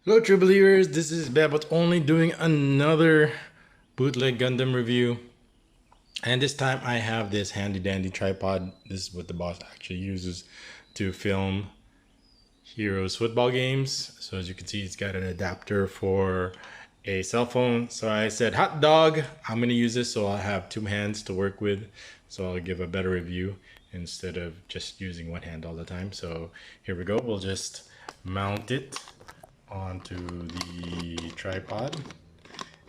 Hello true believers, this is bebotsonly doing another bootleg Gundam review. And this time I have this handy dandy tripod. This is what the boss actually uses to film Heroes football games. So as you can see, it's got an adapter for a cell phone. So I said, hot dog, I'm gonna use this so I'll have two hands to work with. So I'll give a better review instead of just using one hand all the time. So here we go, we'll just mount it onto the tripod.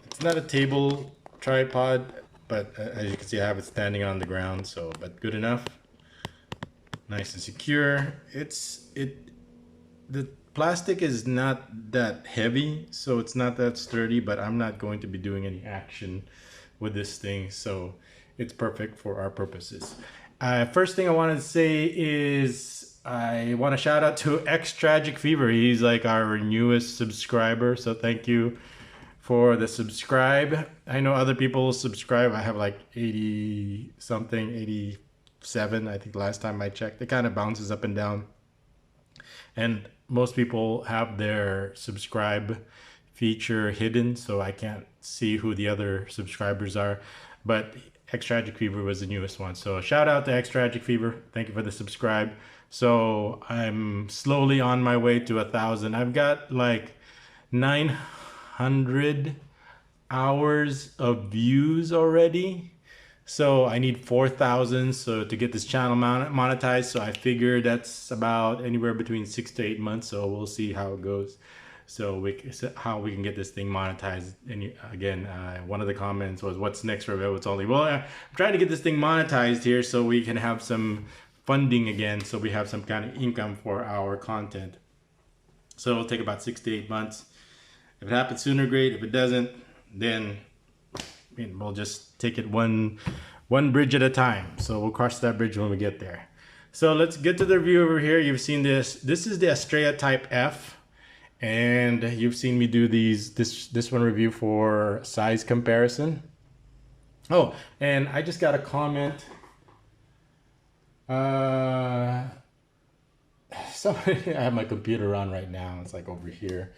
It's not a table tripod, but as you can see, I have it standing on the ground. So, but good enough, nice and secure. The plastic is not that heavy, so it's not that sturdy. But I'm not going to be doing any action with this thing, so it's perfect for our purposes. First thing I wanted to say is I want to shout out to X Tragic Fever. He's like our newest subscriber, so thank you for the subscribe. I know other people subscribe. I have like 80 something, 87 I think last time I checked. It kind of bounces up and down, and most people have their subscribe feature hidden, so I can't see who the other subscribers are. But X Tragic Fever was the newest one, so shout out to X Tragic Fever. Thank you for the subscribe. So I'm slowly on my way to 1,000. I've got like 900 hours of views already. So I need 4,000 so to get this channel monetized. So I figure that's about anywhere between 6 to 8 months. So we'll see how it goes. So how we can get this thing monetized. And again, one of the comments was, "What's next for bebotsonly?" Well, I'm trying to get this thing monetized here so we can have some funding again, so we have some kind of income for our content. So it'll take about 6 to 8 months. If it happens sooner, great. If it doesn't, then we'll just take it one bridge at a time. So we'll cross that bridge when we get there. So let's get to the review over here. You've seen this. This is the Astrea Type F. And you've seen me do this one review for size comparison. Oh, and I just got a comment. Somebody, I have my computer on right now. It's like over here,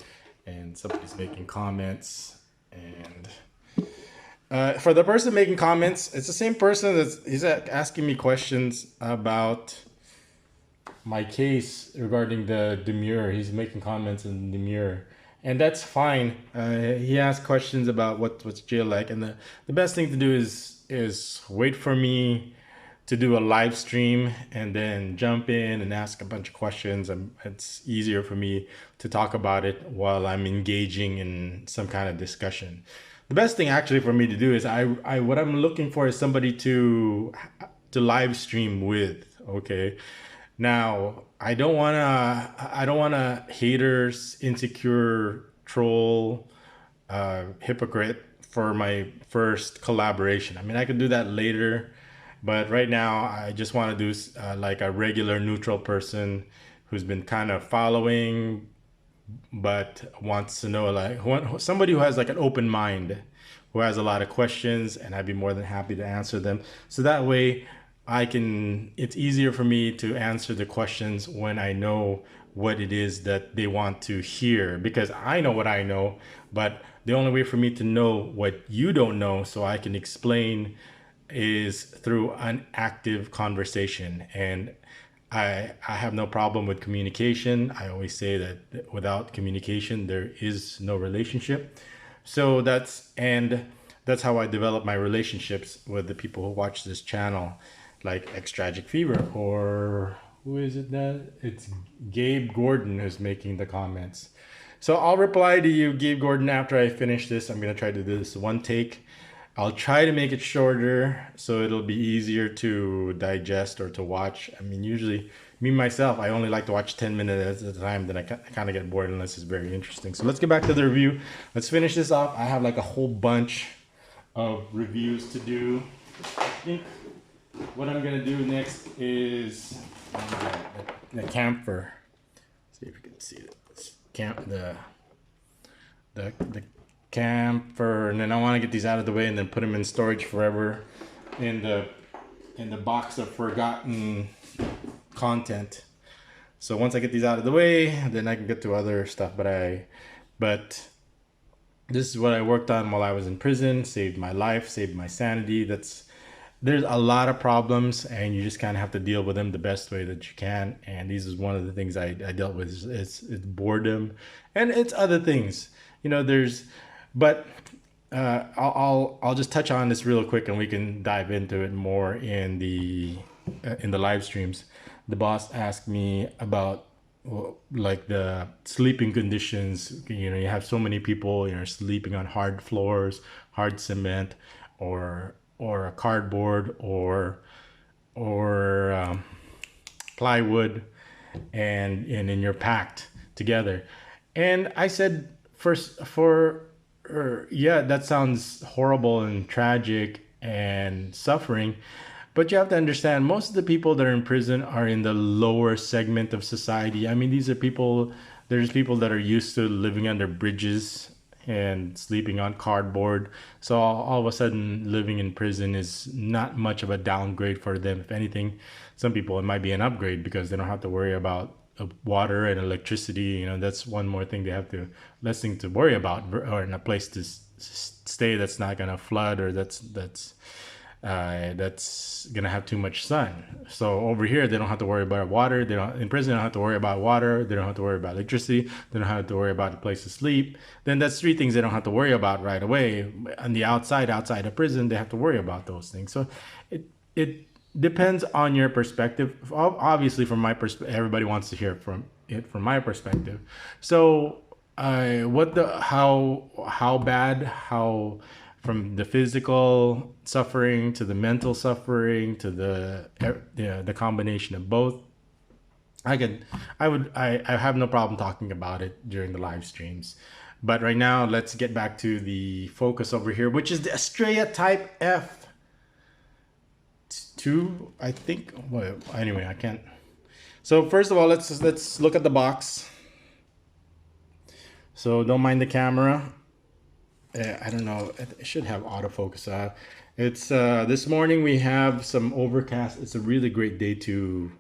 and somebody's making comments. And for the person making comments, it's the same person he's asking me questions about my case regarding the demure. He's making comments in the demure, and that's fine. He asked questions about what's jail like, and the best thing to do is wait for me to do a live stream and then jump in and ask a bunch of questions. It's easier for me to talk about it while I'm engaging in some kind of discussion. The best thing actually for me to do is what I'm looking for is somebody to live stream with. Okay. Now, I don't wanna haters, insecure, troll, hypocrite for my first collaboration. I mean, I could do that later, but right now I just want to do like a regular neutral person who's been kind of following, but wants to know, like somebody who has like an open mind, who has a lot of questions, and I'd be more than happy to answer them. So that way it's easier for me to answer the questions when I know what it is that they want to hear, because I know what I know, but the only way for me to know what you don't know so I can explain is through an active conversation. And I have no problem with communication. I always say that without communication, there is no relationship. So that's how I develop my relationships with the people who watch this channel, like X Tragic Fever, or who is it that? It's Gabe Gordon who's making the comments. So I'll reply to you, Gabe Gordon, after I finish this. I'm gonna try to do this one take. I'll try to make it shorter so it'll be easier to digest or to watch. I mean, usually me myself, I only like to watch 10 minutes at a time, then I kind of get bored unless it's very interesting. So let's get back to the review. Let's finish this off. I have like a whole bunch of reviews to do. I think what I'm gonna do next is the camphor. See if you can see it. The camphor, and then I want to get these out of the way and then put them in storage forever in the box of forgotten content. So once I get these out of the way, then I can get to other stuff. But But this is what I worked on while I was in prison, saved my life, saved my sanity. There's a lot of problems, and you just kind of have to deal with them the best way that you can. And this is one of the things I dealt with. It's boredom, and it's other things. But I'll just touch on this real quick, and we can dive into it more in the live streams. The boss asked me about, well, like the sleeping conditions. You have so many people, sleeping on hard floors, hard cement, or a cardboard, or plywood, and then you're packed together. And I said, yeah, that sounds horrible and tragic and suffering. But you have to understand, most of the people that are in prison are in the lower segment of society. I mean, there's people that are used to living under bridges and sleeping on cardboard. So all of a sudden, living in prison is not much of a downgrade for them. If anything, some people, it might be an upgrade, because they don't have to worry about water and electricity. That's one more thing less thing to worry about, or in a place to stay that's not going to flood, or that's gonna have too much sun. So over here, they don't have to worry about water. In prison, they don't have to worry about water. They don't have to worry about electricity. They don't have to worry about a place to sleep. Then that's three things they don't have to worry about right away. On the outside of prison, they have to worry about those things. So it depends on your perspective. Obviously, from my perspective, everybody wants to hear from my perspective. So how bad, from the physical suffering to the mental suffering to the combination of both. I have no problem talking about it during the live streams. But right now, let's get back to the focus over here, which is the Astrea Type F2, I think. Well, anyway, I can't. So first of all, let's look at the box. So don't mind the camera. I don't know. It should have autofocus. It's this morning we have some overcast. It's a really great day to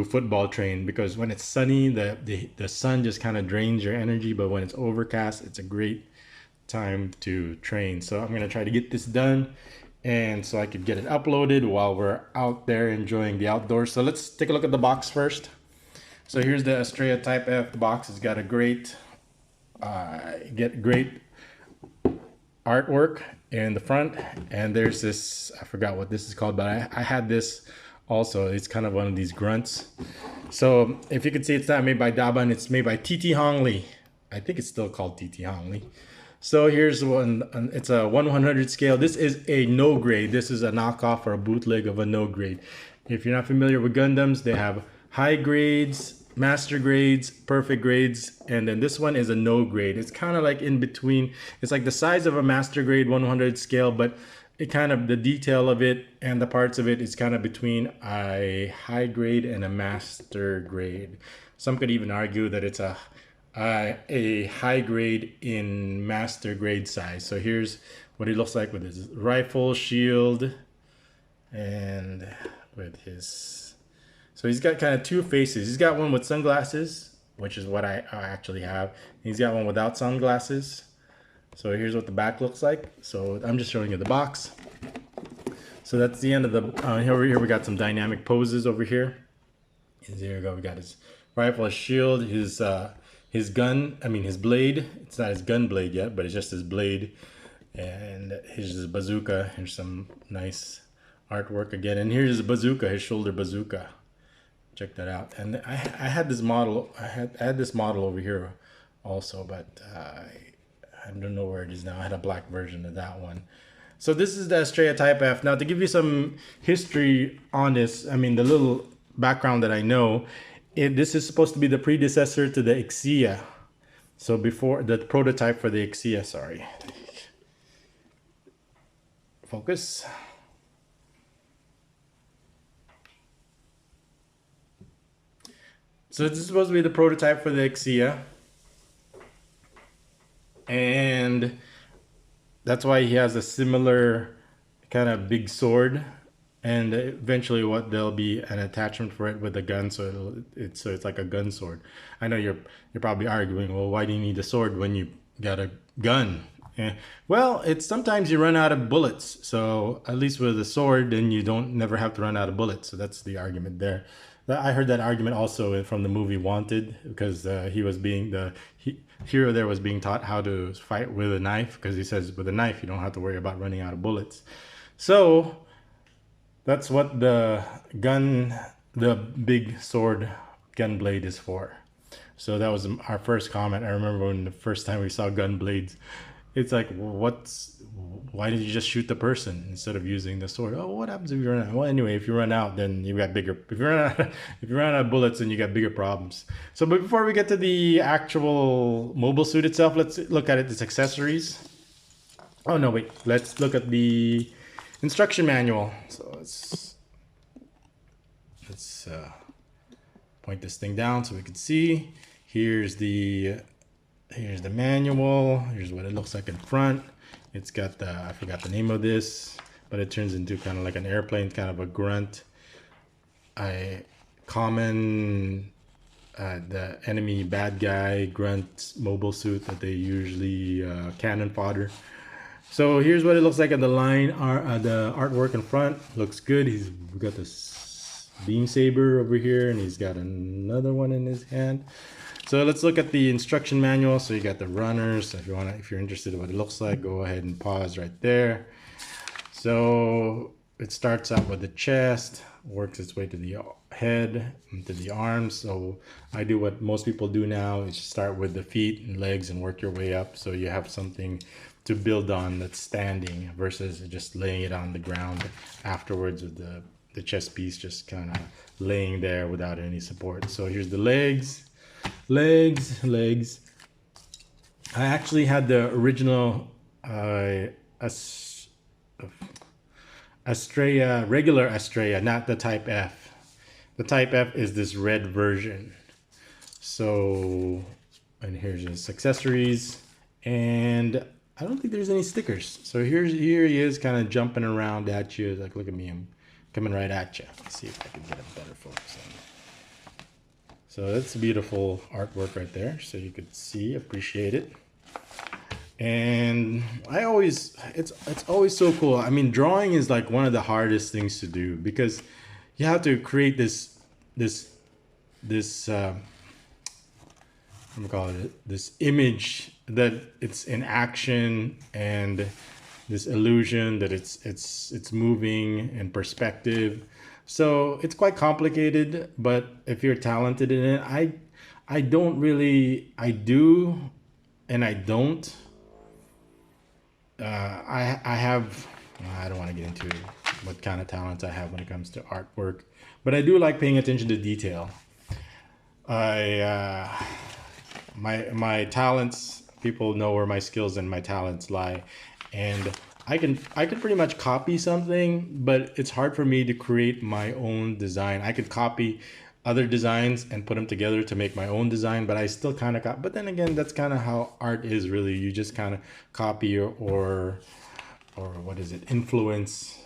football train, because when it's sunny, the sun just kind of drains your energy. But when it's overcast, it's a great time to train. So I'm gonna try to get this done, and so I could get it uploaded while we're out there enjoying the outdoors. So let's take a look at the box first. So here's the Astrea Type F. The box has got a great artwork in the front, and there's this, I forgot what this is called, but I had this also. It's kind of one of these grunts. So if you can see, it's not made by Daban, it's made by TT Hongli. I think it's still called TT Hongli. So here's one. It's a 1/100 scale. This is a no grade. This is a knockoff or a bootleg of a no grade. If you're not familiar with Gundams, they have high grades, master grades, perfect grades, and then this one is a no grade. It's kind of like in between. It's like the size of a master grade 1/100 scale, but it kind of, the detail of it and the parts of it is kind of between a high grade and a master grade. Some could even argue that it's a high grade in master grade size. So here's what it looks like with his rifle, shield, and with his. So he's got kind of two faces. He's got one with sunglasses, which is what I actually have. He's got one without sunglasses. So here's what the back looks like. So I'm just showing you the box. So that's the end of the, over here we got some dynamic poses over here. And there you go, we got his rifle, his shield, his gun, his blade. It's not his gun blade yet, but it's just his blade. And here's his bazooka. Here's some nice artwork again. And here's his bazooka, his shoulder bazooka. Check that out. And I had this model. I had this model over here also, but I don't know where it is now. I had a black version of that one. So this is the Astrea Type F. Now, to give you some history on this, the little background that I know, this is supposed to be the predecessor to the Ixia. So before the prototype for the Ixia, sorry. Focus. So this is supposed to be the prototype for the Ixia. And that's why he has a similar kind of big sword and eventually what there'll be an attachment for it with a gun, so it's like a gun sword. I know you're probably arguing, well, why do you need a sword when you got a gun? Well, it's sometimes you run out of bullets, so at least with a sword then you don't never have to run out of bullets. So that's the argument there. I heard that argument also from the movie Wanted, because he was being hero there was being taught how to fight with a knife, because he says with a knife you don't have to worry about running out of bullets. So that's what the big sword gun blade is for. So that was our first comment. I remember when the first time we saw gun blades, it's like, well, why did you just shoot the person instead of using the sword? Oh, what happens if you run out? Well, anyway, if you run out, then you got bigger. If you run out of bullets, then you got bigger problems. So, but before we get to the actual mobile suit itself, let's look at its accessories. Oh no, wait. Let's look at the instruction manual. So let's point this thing down so we can see. Here's the manual. Here's what it looks like in front. It's got I forgot the name of this, but it turns into kind of like an airplane, kind of a grunt. Common the enemy bad guy grunt mobile suit that they usually cannon fodder. So here's what it looks like in the line. The artwork in front looks good. We've got this beam saber over here, and he's got another one in his hand. So let's look at the instruction manual. So you got the runners. So if you're interested in what it looks like, go ahead and pause right there. So it starts out with the chest, works its way to the head, to the arms. So I do what most people do now, is start with the feet and legs and work your way up, so you have something to build on that's standing versus just laying it on the ground afterwards with the chest piece just kind of laying there without any support. So here's the legs. I actually had the original Astrea, regular Astrea, not the Type F. The Type F is this red version. So, and here's his accessories, and I don't think there's any stickers. So here he is, kind of jumping around at you. Like, look at me, I'm coming right at you. Let's see if I can get a better focus on it. So that's beautiful artwork right there, so you could see, appreciate it. And it's always so cool. I mean, drawing is like one of the hardest things to do, because you have to create this this image that it's in action, and this illusion that it's moving in perspective. So it's quite complicated, but if you're talented in it, I do and I don't. I don't want to get into what kind of talents I have when it comes to artwork, but I do like paying attention to detail. My talents, people know where my skills and my talents lie, and I can pretty much copy something, but it's hard for me to create my own design. I could copy other designs and put them together to make my own design, but I still kind of but then again, that's kind of how art is, really. You just kind of copy or what is it, influence,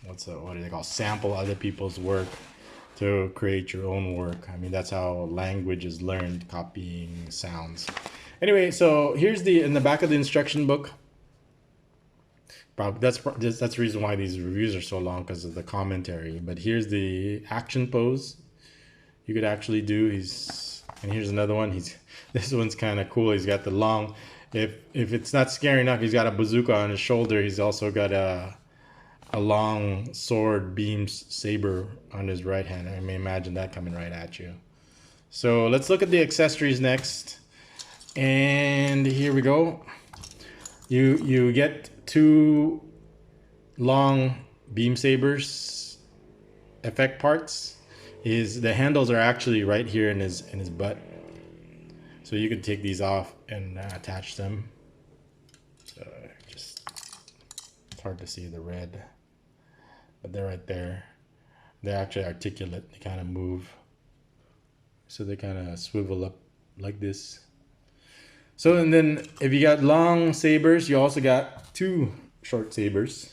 what do they call, sample other people's work to create your own work. I mean, that's how language is learned, copying sounds. Anyway, so here's in the back of the instruction book. That's the reason why these reviews are so long, because of the commentary. But here's the action pose you could actually do. And here's another one. This one's kind of cool. He's got the long, if it's not scary enough, he's got a bazooka on his shoulder. He's also got a long sword beam saber on his right hand. I may imagine that coming right at you. So let's look at the accessories next. And here we go. You get 2 long beam sabers effect parts. The handles are actually right here in his butt, so you can take these off and attach them. So it's hard to see the red, but they're right there. They're actually articulate. They kind of move, so they kind of swivel up like this. So, and then if you got long sabers, you also got 2 short sabers.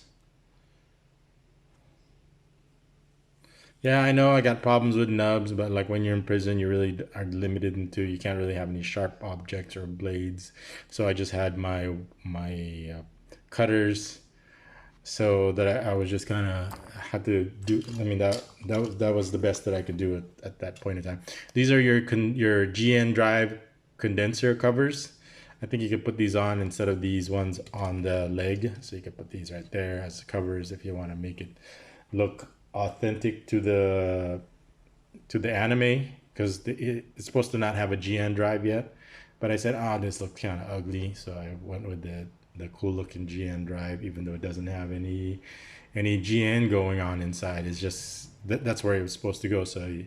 Yeah, I know I got problems with nubs, but like when you're in prison, you really are limited into, you can't really have any sharp objects or blades. So I just had my cutters, so that I was just kind of had to do. I mean that was the best that I could do at that point in time. These are your GN drive condenser covers. I think you could put these on instead of these ones on the leg. So you could put these right there as covers if you want to make it look authentic to the anime, because it's supposed to not have a GN drive yet. But I said, oh, this looks kind of ugly, so I went with the cool looking GN drive, even though it doesn't have any GN going on inside. It's just that's where it was supposed to go. So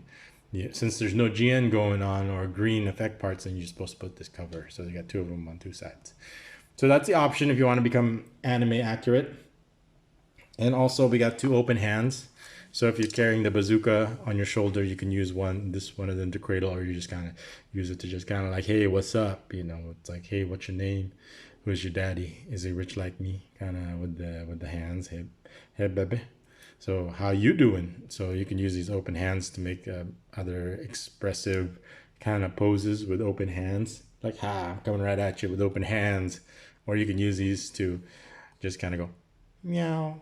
since there's no GN going on or green effect parts, then you're supposed to put this cover. So you got two of them on two sides. So that's the option if you want to become anime accurate. And also we got two open hands. So if you're carrying the bazooka on your shoulder, you can use this one of them to cradle, or you just kind of use it to just kind of like, hey, what's up? You know, it's like, hey, what's your name? Who's your daddy? Is he rich like me? Kind of with the hands. Hey, baby. So how you doing? So you can use these open hands to make other expressive kind of poses with open hands. Like, ha, I'm coming right at you with open hands. Or you can use these to just kind of go, meow,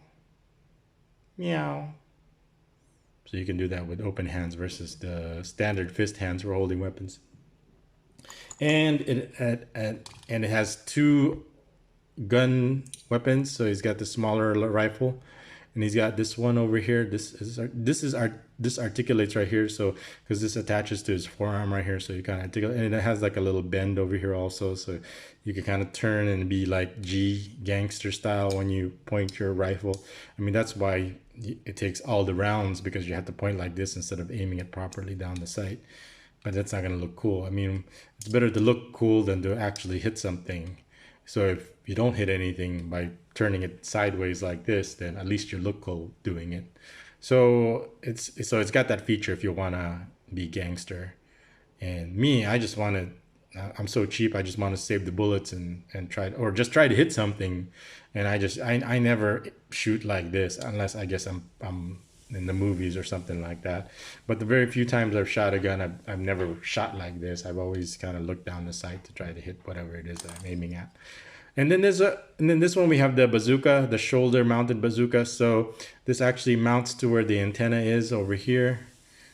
meow. So you can do that with open hands versus the standard fist hands for holding weapons. And it has two gun weapons. So he's got the smaller rifle, and he's got this one over here. This articulates right here. So because this attaches to his forearm right here, so you kind of articulate, and it has like a little bend over here also. So you can kind of turn and be like G gangster style when you point your rifle. I mean, that's why it takes all the rounds, because you have to point like this instead of aiming it properly down the sight. But that's not going to look cool. I mean, it's better to look cool than to actually hit something. So if you don't hit anything by turning it sideways like this, then at least you look cool doing it. So it's got that feature if you want to be gangster. And me, I just want to, I'm so cheap, I just want to save the bullets and try, or just try to hit something. And I never shoot like this unless I guess I'm in the movies or something like that. But the very few times I've shot a gun, I've never shot like this. I've always kind of looked down the sight to try to hit whatever it is that I'm aiming at. And then this one we have the bazooka, the shoulder mounted bazooka. So this actually mounts to where the antenna is over here.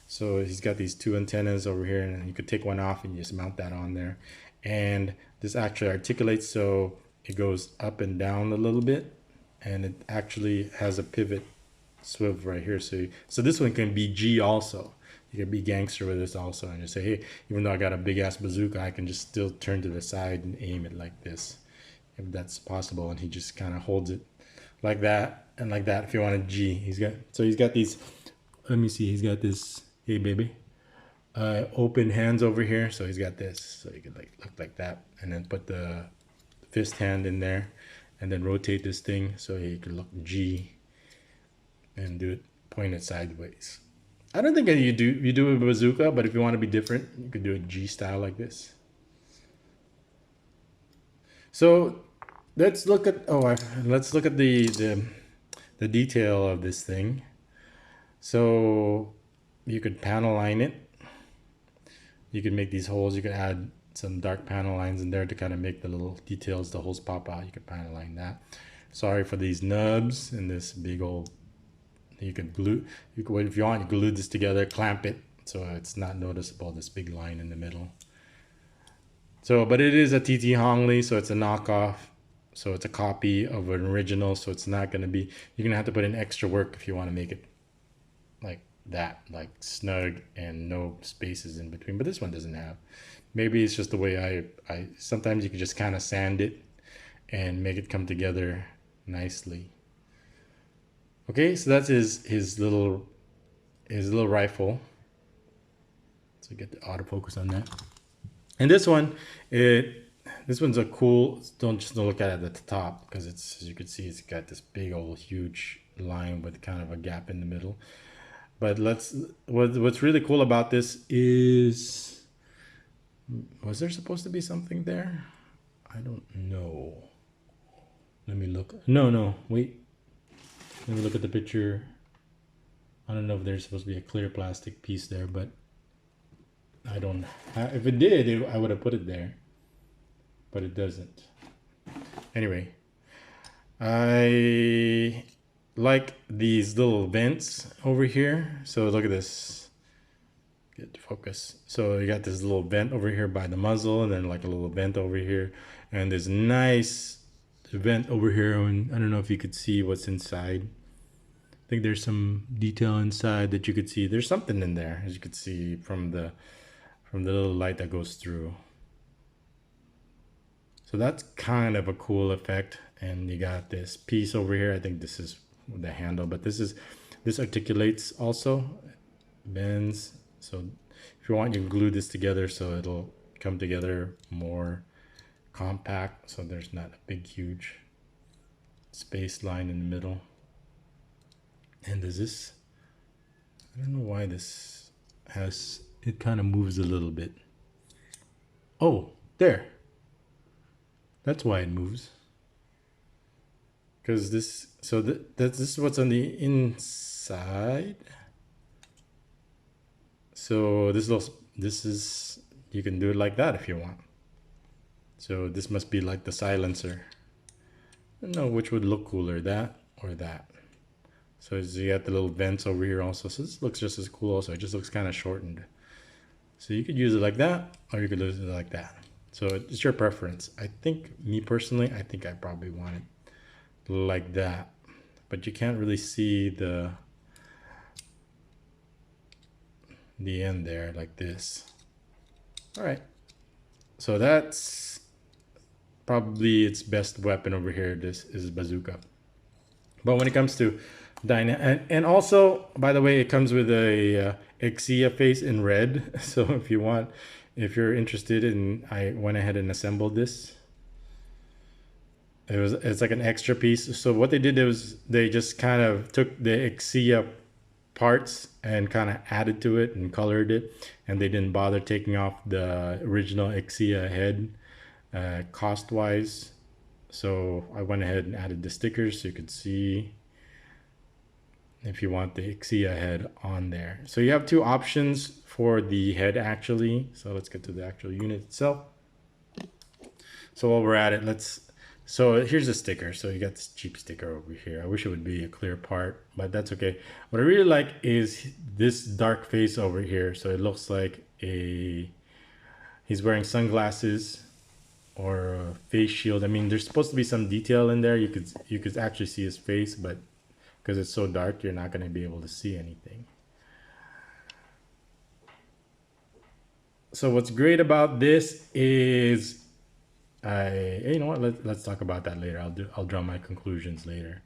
So he's got these two antennas over here, and you could take one off and just mount that on there. And this actually articulates, so it goes up and down a little bit, and it actually has a pivot swivel right here. So this one can be G also. You can be gangster with this also, and just say, hey, even though I got a big ass bazooka, I can just still turn to the side and aim it like this, if that's possible. And he just kind of holds it like that and like that. If you want a G, he's got these. Let me see. He's got this. Hey, baby. Open hands over here. So he's got this. So you could like look like that, and then put the fist hand in there, and then rotate this thing so you could look G, and do it, point it sideways. I don't think you do a bazooka, but if you want to be different, you could do a G style like this. So let's look at the detail of this thing. So you could panel line it. You could make these holes. You could add some dark panel lines in there to kind of make the little details, the holes pop out. You could panel line that. Sorry for these nubs and this big old. You could glue. If you want, you glue this together, clamp it so it's not noticeable. This big line in the middle. So, but it is a TT Hongli, so it's a knockoff. So it's a copy of an original. So it's not going to be. You're gonna have to put in extra work if you want to make it like that, like snug and no spaces in between. But this one doesn't have. Maybe it's just the way I sometimes you can just kind of sand it and make it come together nicely. Okay, so that's his little rifle. So get the autofocus on that. And this one, this one's a cool. Don't look at it at the top, because it's, as you can see, it's got this big old huge line with kind of a gap in the middle. But what's really cool about this is, was there supposed to be something there? I don't know. Let me look. No, wait. Let me look at the picture. I don't know if there's supposed to be a clear plastic piece there, but I don't have, if it did, I would have put it there, but it doesn't. Anyway, I like these little vents over here. So look at this. Get to focus. So you got this little vent over here by the muzzle, and then like a little vent over here, and this nice vent over here. And I don't know if you could see what's inside. I think there's some detail inside that you could see. There's something in there, as you could see from the little light that goes through. So that's kind of a cool effect. And you got this piece over here. I think this is the handle, but this articulates also, bends. So if you want, you can glue this together so it'll come together more compact. So there's not a big, huge space line in the middle. And does this, I don't know why this has, it kind of moves a little bit. Oh, there. That's why it moves. Because this, so this is what's on the inside. So this is, you can do it like that if you want. So this must be like the silencer. I don't know which would look cooler, that or that. So you got the little vents over here also. So this looks just as cool also. It just looks kind of shortened. So you could use it like that, or you could use it like that. So it's your preference. I think, me personally, I think I probably want it like that. But you can't really see the end there like this. All right. So that's probably its best weapon over here. This is bazooka. But when it comes to and also, by the way, it comes with a Exia face in red. So if you want, if you're interested in, I went ahead and assembled this. It's like an extra piece. So what they did was they just kind of took the Exia parts and kind of added to it and colored it, and they didn't bother taking off the original Exia head cost wise. So I went ahead and added the stickers so you could see if you want the Exia head on there. So you have two options for the head actually. So let's get to the actual unit itself. So while we're at it, so here's a sticker. So you got this cheap sticker over here. I wish it would be a clear part, but that's okay. What I really like is this dark face over here. So it looks like he's wearing sunglasses or a face shield. I mean, there's supposed to be some detail in there. You could actually see his face, but because it's so dark, you're not going to be able to see anything. So what's great about this is, you know what? Let's talk about that later. I'll draw my conclusions later.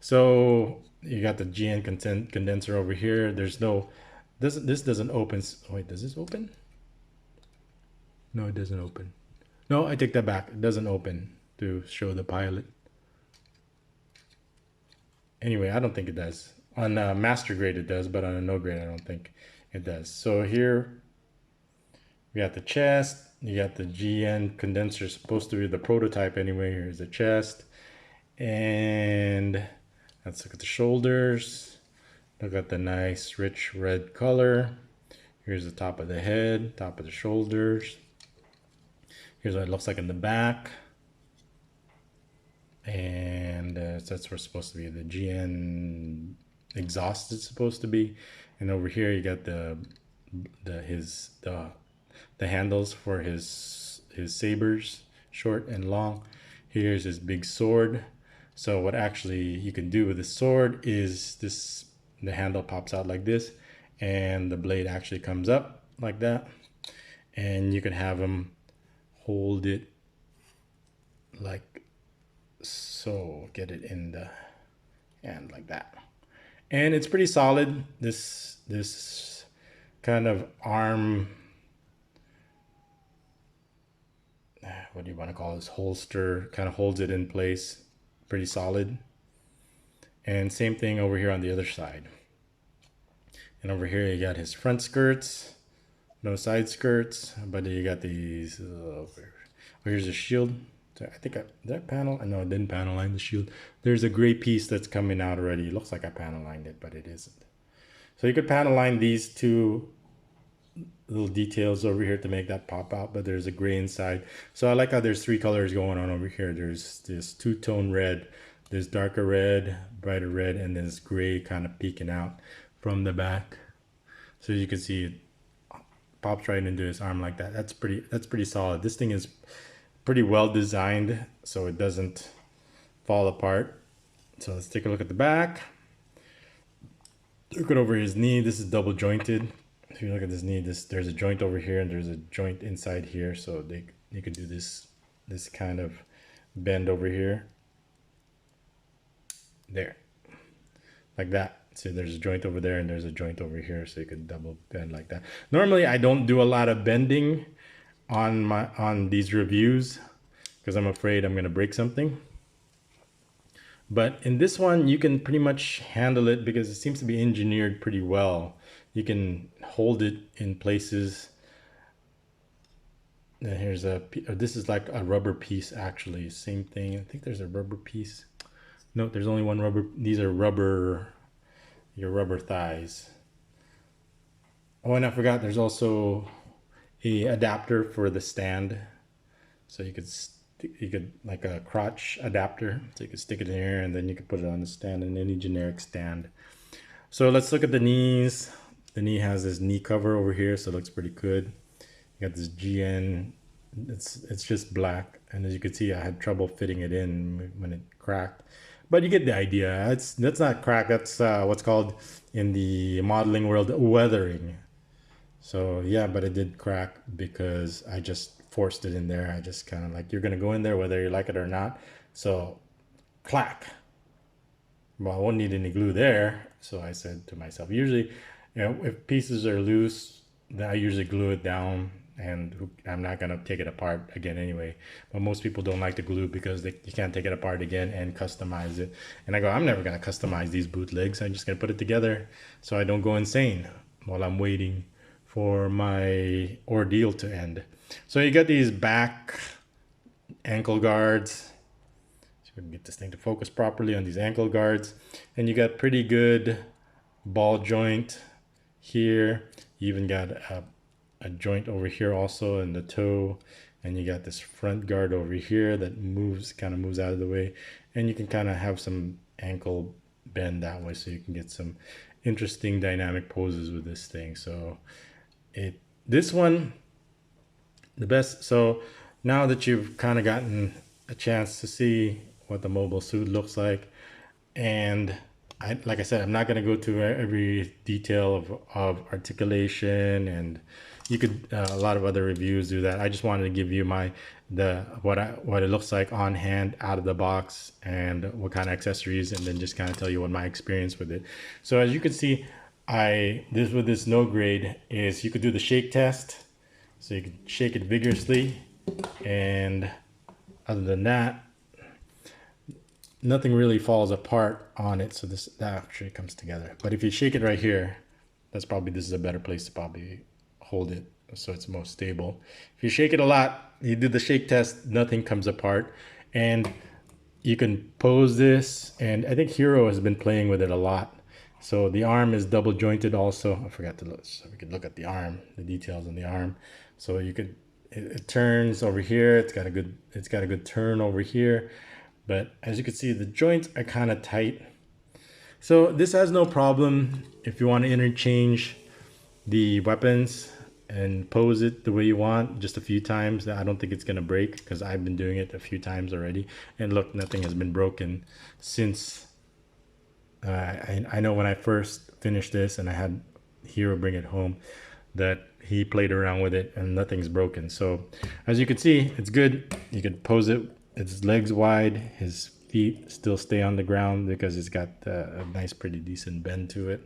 So you got the GN condenser over here. There's no, this doesn't open. Wait, does this open? No, it doesn't open. No, I take that back. It doesn't open to show the pilot. Anyway, I don't think it does. On master grade it does, but on a no grade I don't think it does. So here we got the chest. You got the GN condenser, supposed to be the prototype anyway. Here's the chest. And let's look at the shoulders. Look at the nice rich red color. Here's the top of the head, top of the shoulders. Here's what it looks like in the back. And so that's where it's supposed to be. The GN exhaust is supposed to be. And over here you got the handles for his sabers, short and long. Here's his big sword. So what actually you can do with the sword is the handle pops out like this, and the blade actually comes up like that, and you can have him hold it like so, get it in the hand like that, and it's pretty solid. This kind of arm, what do you want to call this, holster, kind of holds it in place, pretty solid. And same thing over here on the other side. And over here you got his front skirts, no side skirts, but you got these here's a shield. So I think that panel, I know I didn't panel line the shield. There's a gray piece that's coming out already. It looks like I panel lined it, but it isn't. So you could panel line these two little details over here to make that pop out, but there's a gray inside. So I like how there's three colors going on over here. There's this two-tone red, there's darker red, brighter red, and then this gray kind of peeking out from the back. So you can see it pops right into his arm like that. That's pretty solid. This thing is pretty well designed so it doesn't fall apart. So let's take a look at the back. Look it over his knee. This is double jointed. If you look at this knee, there's a joint over here and there's a joint inside here. So you could do this kind of bend over here. There, like that. So there's a joint over there and there's a joint over here. So you could double bend like that. Normally I don't do a lot of bending on these reviews because I'm afraid I'm gonna break something. But in this one, you can pretty much handle it because it seems to be engineered pretty well. You can hold it in places. And here's this is like a rubber piece actually. Same thing. I think there's a rubber piece. No, there's only one rubber. These are rubber, your rubber thighs. Oh, and I forgot there's also a adapter for the stand. So you could like a crotch adapter, so you could stick it in here and then you could put it on the stand in any generic stand. So let's look at the knees. The knee has this knee cover over here, so it looks pretty good. You got this GN, it's just black, and as you can see I had trouble fitting it in when it cracked, but you get the idea. That's not crack, that's what's called in the modeling world weathering. So yeah, but it did crack because I just forced it in there. I just kind of like, you're gonna go in there whether you like it or not, so clack. Well, I won't need any glue there, so I said to myself, usually, you know, if pieces are loose, then I usually glue it down, and I'm not gonna take it apart again anyway. But most people don't like to glue because you can't take it apart again and customize it. And I go, I'm never gonna customize these bootlegs. I'm just gonna put it together so I don't go insane while I'm waiting for my ordeal to end. So you got these back ankle guards. So we can get this thing to focus properly on these ankle guards. And you got pretty good ball joint here. You even got a joint over here also in the toe. And you got this front guard over here that kind of moves out of the way. And you can kind of have some ankle bend that way so you can get some interesting dynamic poses with this thing. So this one, the best. So now that you've kind of gotten a chance to see what the mobile suit looks like, and like I said, I'm not going to go through every detail of articulation, and you could a lot of other reviews do that. I just wanted to give you what it looks like on hand out of the box and what kind of accessories, and then just kind of tell you what my experience with it. So as you can see, with this no grade is you could do the shake test. So you can shake it vigorously, and other than that, nothing really falls apart on it. So that actually comes together. But if you shake it right here, this is a better place to probably hold it so it's most stable. If you shake it a lot, you do the shake test, nothing comes apart. And you can pose this, and I think Hero has been playing with it a lot. So the arm is double jointed also. I forgot to look, so we could look at the arm, the details on the arm. So it turns over here. It's got a good turn over here. But as you can see, the joints are kind of tight. So this has no problem if you want to interchange the weapons and pose it the way you want just a few times. I don't think it's going to break because I've been doing it a few times already. And look, nothing has been broken since. I know when I first finished this and I had Hero bring it home, that he played around with it and nothing's broken. So as you can see, it's good. You could pose it. It's legs wide. His feet still stay on the ground because it's got a nice, pretty decent bend to it.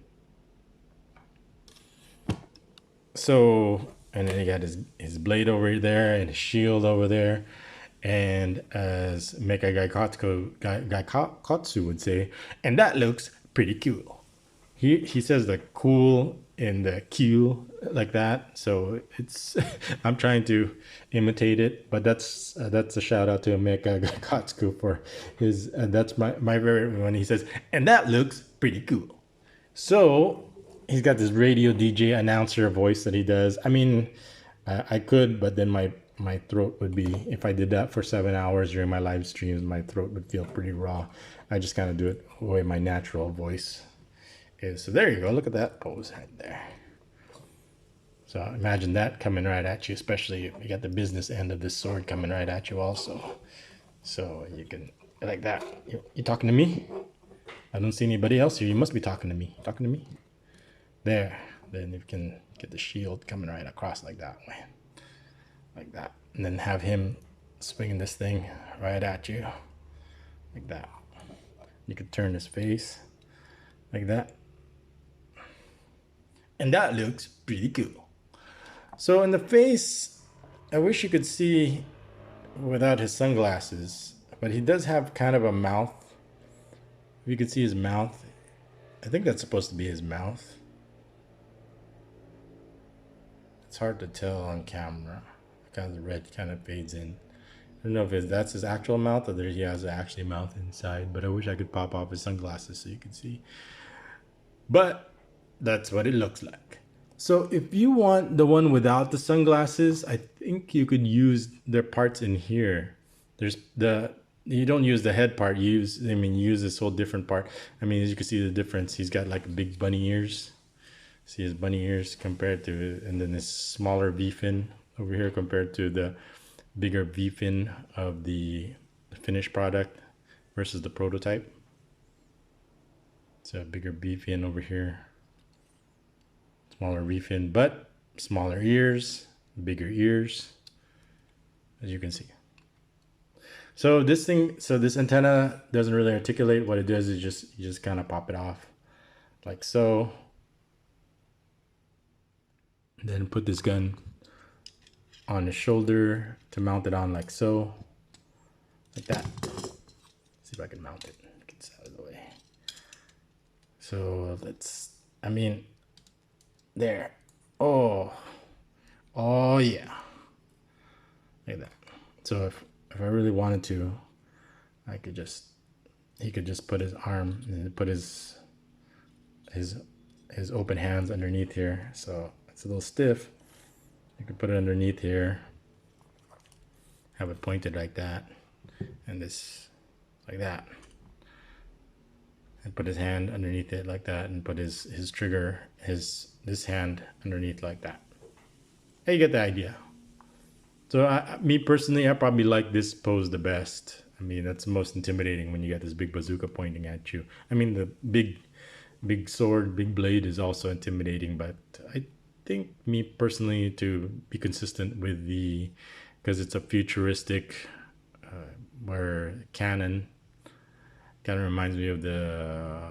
So, and then he got his blade over there and his shield over there. And as Mecha Gaikatsu would say, and that looks pretty cool. He says the cool in the Q like that. So it's I'm trying to imitate it, but that's a shout out to Mecha Gaikatsu for his. That's my favorite when he says, and that looks pretty cool. So he's got this radio DJ announcer voice that he does. I mean, I could, but then my throat would be, if I did that for 7 hours during my live streams, my throat would feel pretty raw. I just kind of do it the way my natural voice is. So there you go. Look at that pose right there. So imagine that coming right at you, especially if you got the business end of this sword coming right at you also. So you can, like that. You talking to me? I don't see anybody else here. You must be talking to me. Talking to me? There. Then you can get the shield coming right across like that way. Like that. And then have him swinging this thing right at you. Like that. You could turn his face like that. And that looks pretty cool. So in the face, I wish you could see without his sunglasses, but he does have kind of a mouth. If you could see his mouth, I think that's supposed to be his mouth. It's hard to tell on camera. Kind of the red kind of fades in. I don't know if that's his actual mouth or that he has actually mouth inside, but I wish I could pop off his sunglasses so you could see. But that's what it looks like. So if you want the one without the sunglasses, I think you could use their parts in here. There's you don't use the head part, you use this whole different part. I mean, as you can see the difference, he's got like big bunny ears. See his bunny ears compared to, and then this smaller V-fin over here compared to the bigger V-fin of the finished product versus the prototype. So a bigger V-fin over here. Smaller V-fin, but smaller ears, bigger ears, as you can see. So this antenna doesn't really articulate. What it does is you just kind of pop it off like so. Then put this gun on his shoulder to mount it on like so, like that. See if I can mount it. Get this out of the way. So there. Oh yeah. Like that. So if I really wanted to, he could just put his arm and put his open hands underneath here. So it's a little stiff. You can put it underneath here, have it pointed like that, and this like that. And put his hand underneath it like that, and put his trigger, this hand underneath like that. Hey, you get the idea. So me personally, I probably like this pose the best. I mean, that's the most intimidating when you got this big bazooka pointing at you. I mean, the big sword, big blade is also intimidating, but I think me personally, to be consistent with because it's a futuristic, where Canon kind of reminds me of the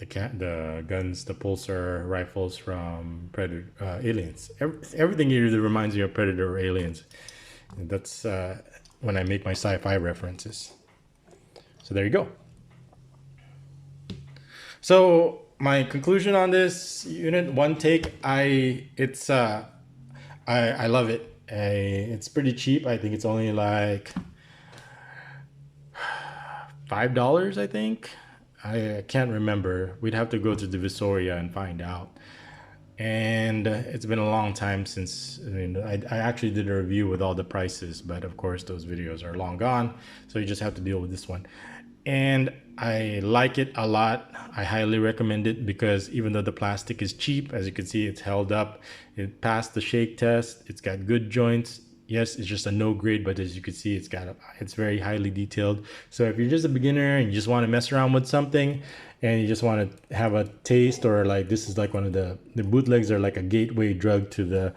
guns, the pulsar rifles from Predator, Aliens. Everything here that reminds me of Predator or Aliens. And that's when I make my sci-fi references. So there you go. So my conclusion on this unit, one take, I love it. It's pretty cheap. I think it's only like $5, I think. I can't remember. We'd have to go to Divisoria and find out. And it's been a long time since, I actually did a review with all the prices, but of course those videos are long gone. So you just have to deal with this one. And I like it a lot. I highly recommend it because even though the plastic is cheap, as you can see, it's held up. It passed the shake test. It's got good joints. Yes, it's just a no grade, but as you can see, it's very highly detailed. So if you're just a beginner and you just want to mess around with something and you just want to have a taste, or like this is like one of the bootlegs are like a gateway drug to the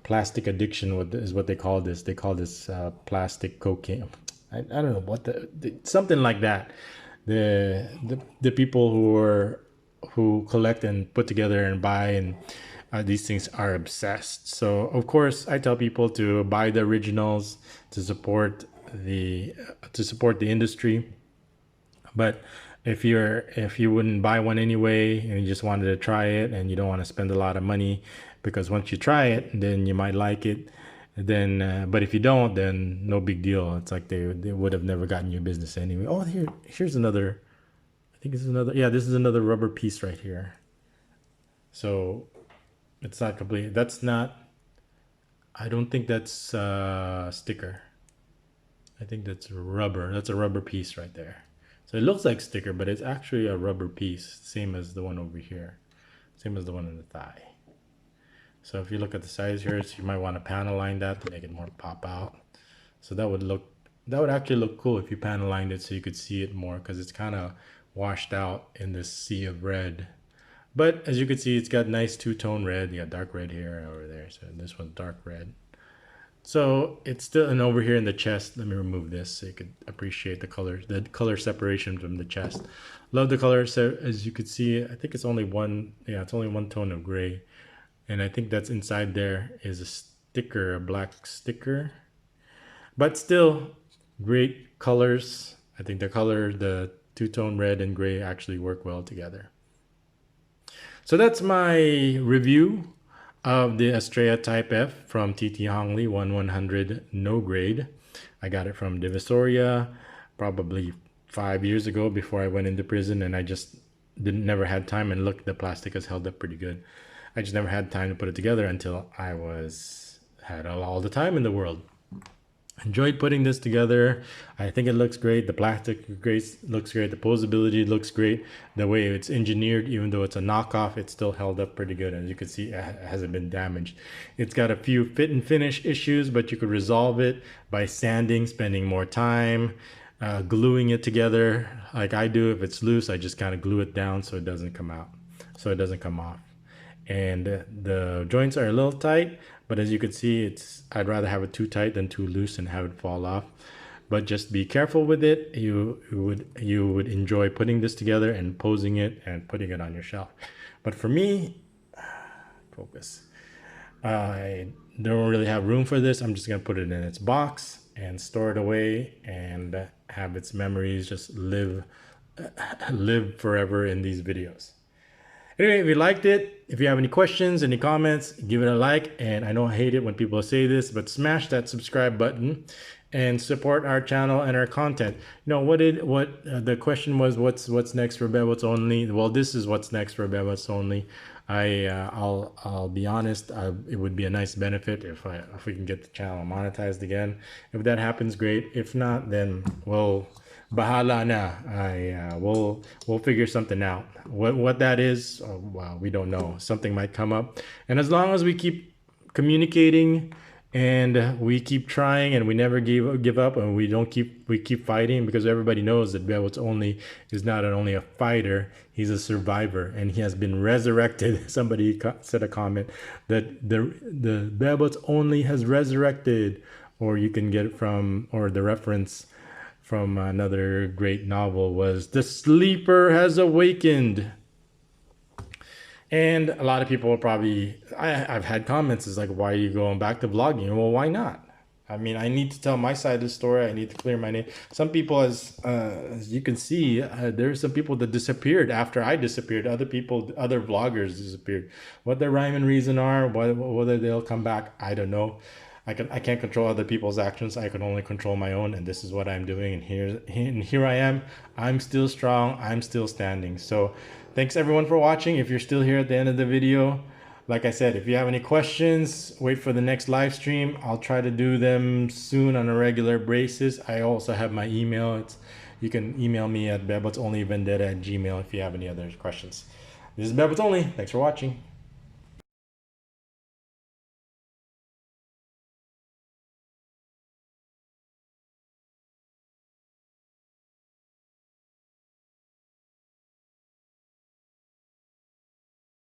plastic addiction, is what they call this. They call this plastic cocaine. I don't know what something like that. The people who collect and put together and buy and these things are obsessed. So of course I tell people to buy the originals to support the industry. But if you wouldn't buy one anyway and you just wanted to try it and you don't want to spend a lot of money, because once you try it, then you might like it. Then, but if you don't, then no big deal. It's like they would have never gotten your business anyway. Oh, here's another. I think this is another, yeah, this is another rubber piece right here. So it's not complete. That's not, I don't think that's sticker. I think that's rubber. That's a rubber piece right there. So it looks like sticker, but it's actually a rubber piece, same as the one over here, same as the one in the thigh. So if you look at the size here, so you might want to panel line that to make it more pop out. So that would actually look cool if you panel lined it so you could see it more, because it's kind of washed out in this sea of red. But as you can see, it's got nice two-tone red. You got dark red here over there. So this one's dark red. So it's still, and over here in the chest, let me remove this so you could appreciate the color separation from the chest. Love the color. So as you could see, I think it's only one, yeah, it's only one tone of gray. And I think that's inside there is a sticker, a black sticker. But still, great colors. I think the two-tone red and gray actually work well together. So that's my review of the Astrea Type F from TT Hongli 1100 no grade. I got it from Divisoria probably 5 years ago before I went into prison, and I just never had time, and look, the plastic has held up pretty good. I just never had time to put it together until I had all the time in the world. Enjoyed putting this together. I think it looks great. The plastic looks great. The posability looks great. The way it's engineered, even though it's a knockoff, it's still held up pretty good. As you can see, it hasn't been damaged. It's got a few fit and finish issues, but you could resolve it by sanding, spending more time, gluing it together like I do. If it's loose, I just kind of glue it down so it doesn't come out, so it doesn't come off. And the joints are a little tight, but as you can see, I'd rather have it too tight than too loose and have it fall off. But just be careful with it. You would enjoy putting this together and posing it and putting it on your shelf. But for me, focus, I don't really have room for this. I'm just gonna put it in its box and store it away and have its memories just live forever in these videos. Anyway, if you liked it, if you have any questions, any comments, give it a like. And I know I hate it when people say this, but smash that subscribe button and support our channel and our content. You know, the question was, what's next for Bebots Only? Well, this is what's next for Bebots Only. I'll be honest, it would be a nice benefit if we can get the channel monetized again. If that happens, great. If not, then we'll bahala na. We'll figure something out. What that is, well, we don't know. Something might come up, and as long as we keep communicating and we keep trying and we never give up, and we keep fighting, because everybody knows that Bebots Only is not only a fighter, he's a survivor, and he has been resurrected. Somebody said a comment that the Bebots Only has resurrected, or you can get it from, or the reference from another great novel was "The Sleeper Has Awakened." And a lot of people will probably, I've had comments, is like, why are you going back to vlogging? Well, why not? I mean, I need to tell my side of the story. I need to clear my name. Some people, as you can see, there's some people that disappeared after I disappeared. Other vloggers disappeared. What their rhyme and reason are, whether they'll come back, I don't know. I can't control other people's actions. I can only control my own, and this is what I'm doing. And here I am. I'm still strong. I'm still standing. So thanks everyone for watching. If you're still here at the end of the video, like I said, if you have any questions, wait for the next live stream. I'll try to do them soon on a regular basis. I also have my email. You can email me at bebotsonlyvendetta@gmail.com if you have any other questions. This is Bebots Only. Thanks for watching.